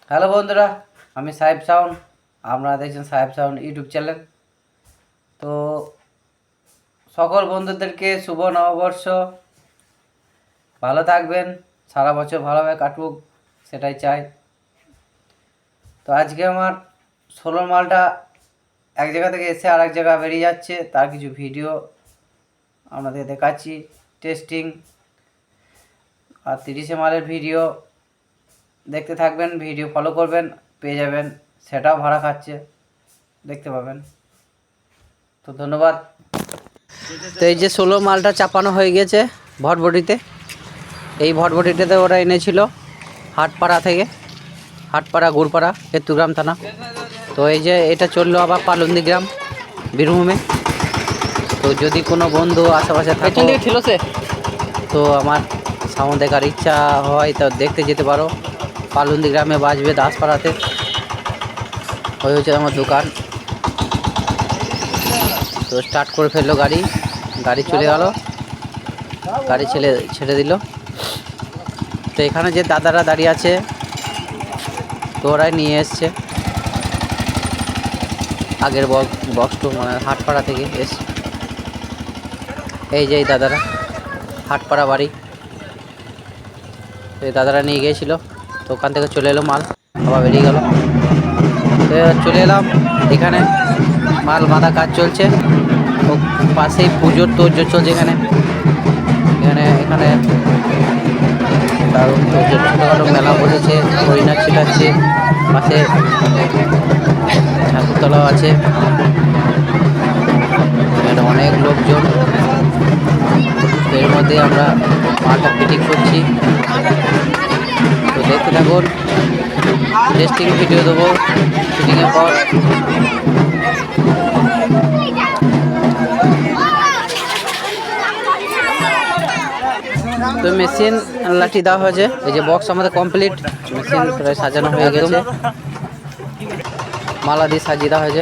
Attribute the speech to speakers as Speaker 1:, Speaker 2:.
Speaker 1: Hello বন্ধুরা, আমি সাহেব সাউন্ড। আপনারা দেখছেন সাহেব সাউন্ড ইউটিউব চ্যানেল। তো সকল বন্ধুদেরকে শুভ নববর্ষ। ভালো থাকবেন, সারা বছর ভালোভাবে কাটুক, সেটাই চাই। তো আজকে আমার ষোলোর মালটা এক জায়গা থেকে এসে আর এক জায়গা বেরিয়ে যাচ্ছে, তার কিছু ভিডিও আপনাদের দেখাচ্ছি। টেস্টিং আর 30 মালের ভিডিও দেখতে থাকবেন, ভিডিও ফলো করবেন, পেয়ে যাবেন। সেটাও ভাড়া খাচ্ছে, দেখতে পাবেন। তো ধন্যবাদ। তো এই যে 16 মালটা চাপানো হয়ে গেছে ভটভটিতে। এই ভটভটিটাতে ওরা এনেছিল হাটপাড়া থেকে, হাটপাড়া গুড়পাড়া কেতুগ্রাম থানা। তো এই যে এটা চললো আবার পালন্দি গ্রাম বীরভূমে। তো যদি কোনো বন্ধু আশেপাশে থাকে তো আমার সাউন্ড দেখার ইচ্ছা হয় তো দেখতে যেতে পারো। পালন্দি গ্রামে বাজবে দাসপাড়াতে। ওই হচ্ছে আমার দোকান। তো স্টার্ট করে ফেললো গাড়ি, গাড়ি চলে গেল, গাড়ি ছেড়ে দিল। তো এখানে যে দাদারা দাঁড়িয়ে আছে তো ওরাই নিয়ে এসছে আগের বক্সটা, মানে হাটপাড়া থেকে এসছে। এই যে এই দাদারা, হাটপাড়া বাড়ি। তো এই দাদারা নিয়ে গিয়েছিল, তো ওখান থেকে চলে এলো মাল, আবার বেরিয়ে গেল। তো চলে এলাম এখানে, মাল বাঁধা কাজ চলছে। ও পাশেই পুজোর তোড়জোড় চলছে এখানে। এখানে দারুণ তোড়জোড়, ছোটোখাটো মেলা বসেছে, হরিনাথ ছিটাচ্ছে, পাশে ঠাকুরতলাও আছে। এখানে অনেক লোকজন। এর মধ্যে আমরা মালটা ফিটিং করছি, তো দেখতে থাকুন। টেস্টিং ভিডিও দেবো ফিটিংয়ের পর। তো মেশিন লাঠি দেওয়া হয়েছে। এই যে বক্স আমাদের কমপ্লিট, মেশিন প্রায় সাজানো হয়ে গেছে, মালা দিয়ে সাজিয়ে দেওয়া হয়েছে।